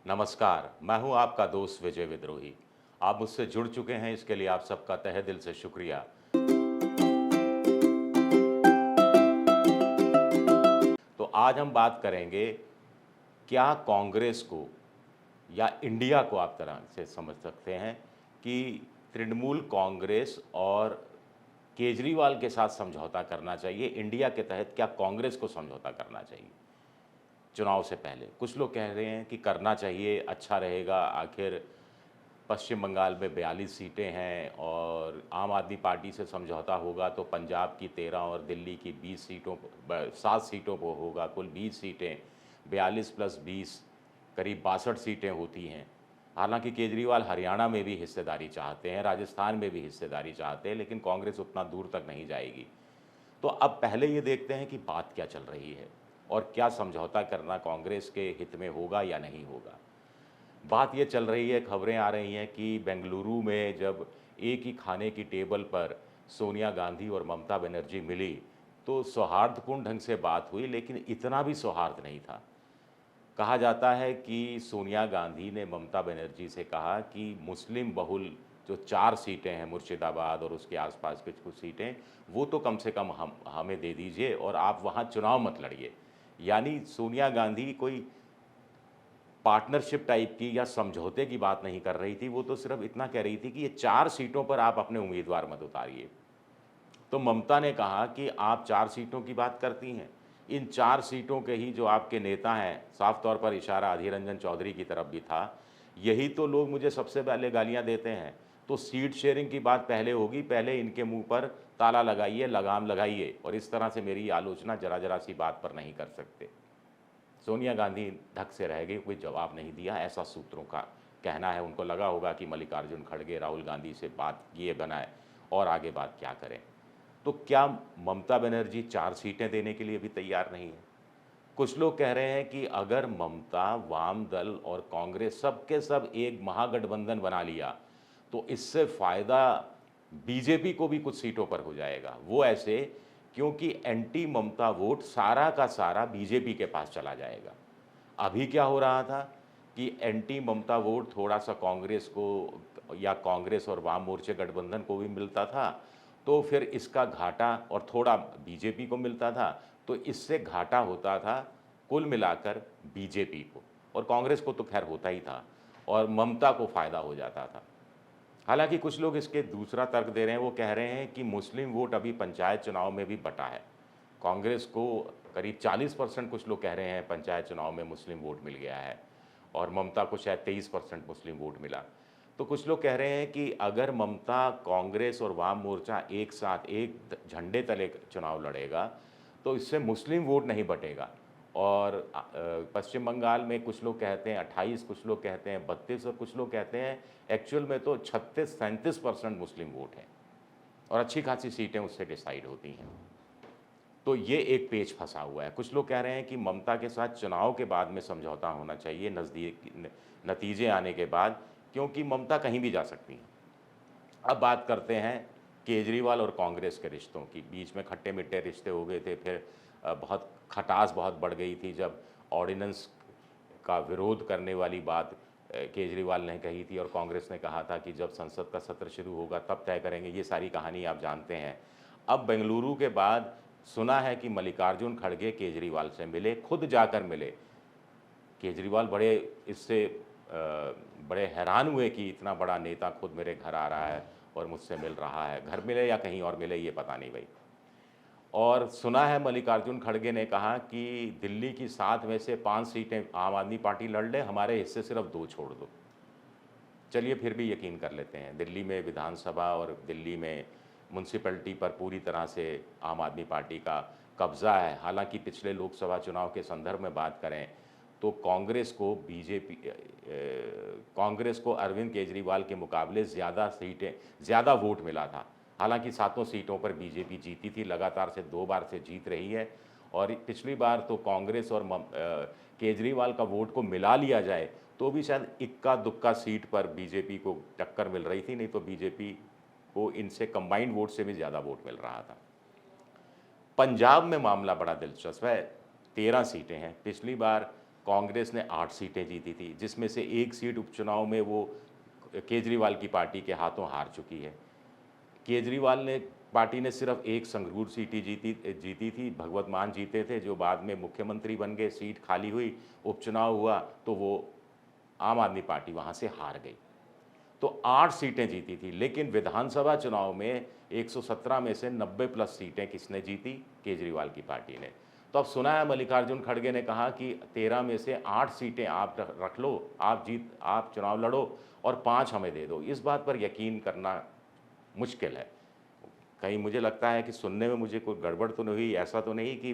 नमस्कार, मैं हूं आपका दोस्त विजय विद्रोही। आप मुझसे जुड़ चुके हैं, इसके लिए आप सबका तहे दिल से शुक्रिया। तो आज हम बात करेंगे, क्या कांग्रेस को या इंडिया को आप तरह से समझ सकते हैं कि तृणमूल कांग्रेस और केजरीवाल के साथ समझौता करना चाहिए। इंडिया के तहत क्या कांग्रेस को समझौता करना चाहिए चुनाव से पहले? कुछ लोग कह रहे हैं कि करना चाहिए, अच्छा रहेगा। आखिर पश्चिम बंगाल में 42 सीटें हैं और आम आदमी पार्टी से समझौता होगा तो पंजाब की 13 और दिल्ली की 20 सीटों 7 सीटों को होगा, कुल 20 सीटें। 42 + 20 करीब 62 सीटें होती हैं। हालांकि केजरीवाल हरियाणा में भी हिस्सेदारी चाहते हैं, राजस्थान में भी हिस्सेदारी चाहते हैं, लेकिन कांग्रेस उतना दूर तक नहीं जाएगी। तो अब पहले ये देखते हैं कि बात क्या चल रही है और क्या समझौता करना कांग्रेस के हित में होगा या नहीं होगा। बात ये चल रही है, खबरें आ रही हैं कि बेंगलुरु में जब एक ही खाने की टेबल पर सोनिया गांधी और ममता बनर्जी मिली, तो सौहार्दपूर्ण ढंग से बात हुई, लेकिन इतना भी सौहार्द नहीं था। कहा जाता है कि सोनिया गांधी ने ममता बनर्जी से कहा कि मुस्लिम बहुल जो 4 सीटें हैं, मुर्शिदाबाद और उसके आसपास की कुछ सीटें, वो तो कम से कम हम हमें दे दीजिए और आप वहाँ चुनाव मत लड़िए। यानी सोनिया गांधी कोई पार्टनरशिप टाइप की या समझौते की बात नहीं कर रही थी, वो तो सिर्फ इतना कह रही थी कि ये 4 सीटों पर आप अपने उम्मीदवार मत उतारिए। तो ममता ने कहा कि आप 4 सीटों की बात करती हैं, इन 4 सीटों के ही जो आपके नेता हैं, साफ तौर पर इशारा अधीर रंजन चौधरी की तरफ भी था, यही तो लोग मुझे सबसे पहले गालियाँ देते हैं। तो सीट शेयरिंग की बात पहले होगी, पहले इनके मुँह पर ताला लगाइए, लगाम लगाइए और इस तरह से मेरी आलोचना ज़रा-ज़रा सी बात पर नहीं कर सकते। सोनिया गांधी धक से रह गई, कोई जवाब नहीं दिया, ऐसा सूत्रों का कहना है। उनको लगा होगा कि मल्लिकार्जुन खड़गे राहुल गांधी से बात किए बनाए और आगे बात क्या करें। तो क्या ममता बनर्जी 4 सीटें देने के लिए भी तैयार नहीं है? कुछ लोग कह रहे हैं कि अगर ममता, वाम दल और कांग्रेस सब के सब एक महागठबंधन बना लिया, तो इससे फ़ायदा बीजेपी को भी कुछ सीटों पर हो जाएगा। वो ऐसे, क्योंकि एंटी ममता वोट सारा का सारा बीजेपी के पास चला जाएगा। अभी क्या हो रहा था कि एंटी ममता वोट थोड़ा-सा कांग्रेस को या कांग्रेस और वाम मोर्चे गठबंधन को भी मिलता था, तो फिर इसका घाटा और थोड़ा बीजेपी को मिलता था, तो इससे घाटा होता था कुल मिलाकर बीजेपी को, और कांग्रेस को तो खैर होता ही था और ममता को फ़ायदा हो जाता था। हालाँकि कुछ लोग इसके दूसरा तर्क दे रहे हैं, वो कह रहे हैं कि मुस्लिम वोट अभी पंचायत चुनाव में भी बँटा है। कांग्रेस को करीब 40% कुछ लोग कह रहे हैं पंचायत चुनाव में मुस्लिम वोट मिल गया है और ममता को शायद 23% मुस्लिम वोट मिला। तो कुछ लोग कह रहे हैं कि अगर ममता, कांग्रेस और वाम मोर्चा एक साथ एक झंडे तले चुनाव लड़ेगा, तो इससे मुस्लिम वोट नहीं बटेगा। और पश्चिम बंगाल में कुछ लोग कहते हैं 28, कुछ लोग कहते हैं 32 और कुछ लोग कहते हैं एक्चुअल में तो 36-37% मुस्लिम वोट है और अच्छी खासी सीटें उससे डिसाइड होती हैं। तो ये एक पेच फंसा हुआ है। कुछ लोग कह रहे हैं कि ममता के साथ चुनाव के बाद में समझौता होना चाहिए, नज़दीक नतीजे आने के बाद, क्योंकि ममता कहीं भी जा सकती हैं। अब बात करते हैं केजरीवाल और कांग्रेस के रिश्तों की। बीच में खट्टे-मीठे रिश्ते हो गए थे, फिर बहुत खटास बहुत बढ़ गई थी जब ऑर्डिनेंस का विरोध करने वाली बात केजरीवाल ने कही थी और कांग्रेस ने कहा था कि जब संसद का सत्र शुरू होगा तब तय करेंगे। ये सारी कहानी आप जानते हैं। अब बेंगलुरु के बाद सुना है कि मल्लिकार्जुन खड़गे केजरीवाल से मिले, खुद जाकर मिले। केजरीवाल इससे बड़े हैरान हुए कि इतना बड़ा नेता खुद मेरे घर आ रहा है और मुझसे मिल रहा है। घर मिले या कहीं और मिले, ये पता नहीं भई। और सुना है मल्लिकार्जुन खड़गे ने कहा कि दिल्ली की 7 में से 5 सीटें आम आदमी पार्टी लड़ ले, हमारे हिस्से सिर्फ 2 छोड़ दो। चलिए फिर भी यकीन कर लेते हैं। दिल्ली में विधानसभा और दिल्ली में म्युनिसिपैलिटी पर पूरी तरह से आम आदमी पार्टी का कब्ज़ा है। हालाँकि पिछले लोकसभा चुनाव के संदर्भ में बात करें तो कांग्रेस को अरविंद केजरीवाल के मुकाबले ज़्यादा वोट मिला था। हालाँकि सातों सीटों पर बीजेपी जीती थी, लगातार से 2 बार से जीत रही है और पिछली बार तो कांग्रेस और केजरीवाल का वोट को मिला लिया जाए, तो भी शायद इक्का-दुक्का सीट पर बीजेपी को टक्कर मिल रही थी, नहीं तो बीजेपी को इनसे कंबाइंड वोट से भी ज़्यादा वोट मिल रहा था। पंजाब में मामला बड़ा दिलचस्प है, 13 सीटें हैं। पिछली बार कांग्रेस ने 8 सीटें जीती थी, जिसमें से 1 सीट उपचुनाव में वो केजरीवाल की पार्टी के हाथों हार चुकी है। केजरीवाल ने पार्टी ने सिर्फ एक संगरूर सीट ही जीती थी, भगवत मान जीते थे, जो बाद में मुख्यमंत्री बन गए, सीट खाली हुई, उपचुनाव हुआ तो वो आम आदमी पार्टी वहाँ से हार गई। तो 8 सीटें जीती थी, लेकिन विधानसभा चुनाव में 117 में से 90 प्लस सीटें किसने जीती? केजरीवाल की पार्टी ने। तो अब सुना है मल्लिकार्जुन खड़गे ने कहा कि 13 में से 8 सीटें आप रख लो, आप चुनाव लड़ो और 5 हमें दे दो। इस बात पर यकीन करना मुश्किल है। कहीं मुझे लगता है कि सुनने में मुझे कोई गड़बड़ तो नहीं हुई, ऐसा तो नहीं कि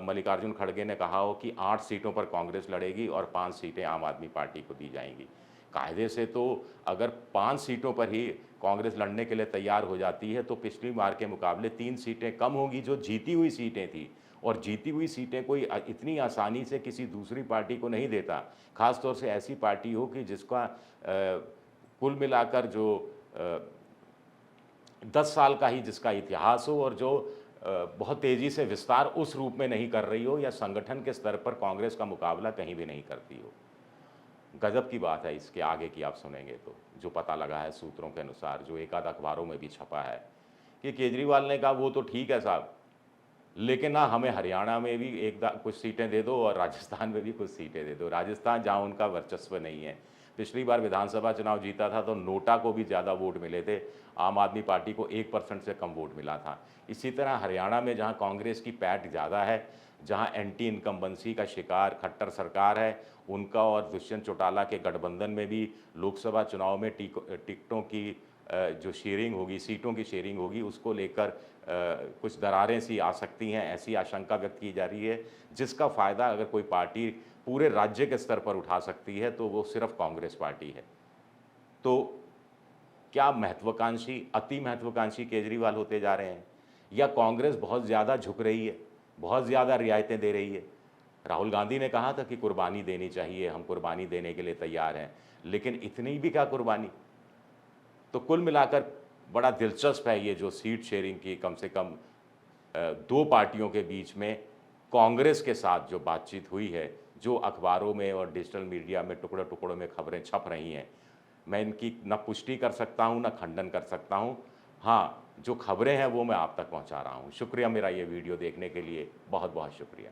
मल्लिकार्जुन खड़गे ने कहा हो कि 8 सीटों पर कांग्रेस लड़ेगी और 5 सीटें आम आदमी पार्टी को दी जाएँगी। कायदे से तो अगर 5 सीटों पर ही कांग्रेस लड़ने के लिए तैयार हो जाती है, तो पिछली बार के मुकाबले 3 सीटें कम होंगी जो जीती हुई सीटें थी, और जीती हुई सीटें कोई इतनी आसानी से किसी दूसरी पार्टी को नहीं देता। ख़ास तौर से ऐसी पार्टी हो कि जिसका कुल मिलाकर जो 10 साल का ही जिसका इतिहास हो और जो बहुत तेज़ी से विस्तार उस रूप में नहीं कर रही हो, या संगठन के स्तर पर कांग्रेस का मुकाबला कहीं भी नहीं करती हो। गजब की बात है, इसके आगे की आप सुनेंगे तो, जो पता लगा है सूत्रों के अनुसार, जो एक आध अखबारों में भी छपा है, कि केजरीवाल ने कहा वो तो ठीक है साहब, लेकिन ना हमें हरियाणा में भी कुछ सीटें दे दो और राजस्थान में भी कुछ सीटें दे दो। राजस्थान जहाँ उनका वर्चस्व नहीं है। पिछली बार विधानसभा चुनाव जीता था तो नोटा को भी ज़्यादा वोट मिले थे, आम आदमी पार्टी को 1% से कम वोट मिला था। इसी तरह हरियाणा में जहाँ कांग्रेस की पैठ ज़्यादा है, जहाँ एंटी इनकम्बेंसी का शिकार खट्टर सरकार है, उनका और दुष्यंत चौटाला के गठबंधन में भी लोकसभा चुनाव में टिकटों की जो शेयरिंग होगी, सीटों की शेयरिंग होगी, उसको लेकर कुछ दरारें सी आ सकती हैं, ऐसी आशंका व्यक्त की जा रही है, जिसका फ़ायदा अगर कोई पार्टी पूरे राज्य के स्तर पर उठा सकती है तो वो सिर्फ कांग्रेस पार्टी है। तो क्या महत्वाकांक्षी, अति महत्वाकांक्षी केजरीवाल होते जा रहे हैं, या कांग्रेस बहुत ज़्यादा झुक रही है, बहुत ज़्यादा रियायतें दे रही है? राहुल गांधी ने कहा था कि कुर्बानी देनी चाहिए, हम कुर्बानी देने के लिए तैयार हैं, लेकिन इतनी भी क्या कुर्बानी? तो कुल मिलाकर बड़ा दिलचस्प है ये जो सीट शेयरिंग की कम से कम 2 पार्टियों के बीच में कांग्रेस के साथ जो बातचीत हुई है, जो अखबारों में और डिजिटल मीडिया में टुकड़ों-टुकड़ों में खबरें छप रही हैं, मैं इनकी ना पुष्टि कर सकता हूँ, ना खंडन कर सकता हूँ। हाँ, जो खबरें हैं वो मैं आप तक पहुँचा रहा हूँ। शुक्रिया मेरा ये वीडियो देखने के लिए, बहुत-बहुत शुक्रिया।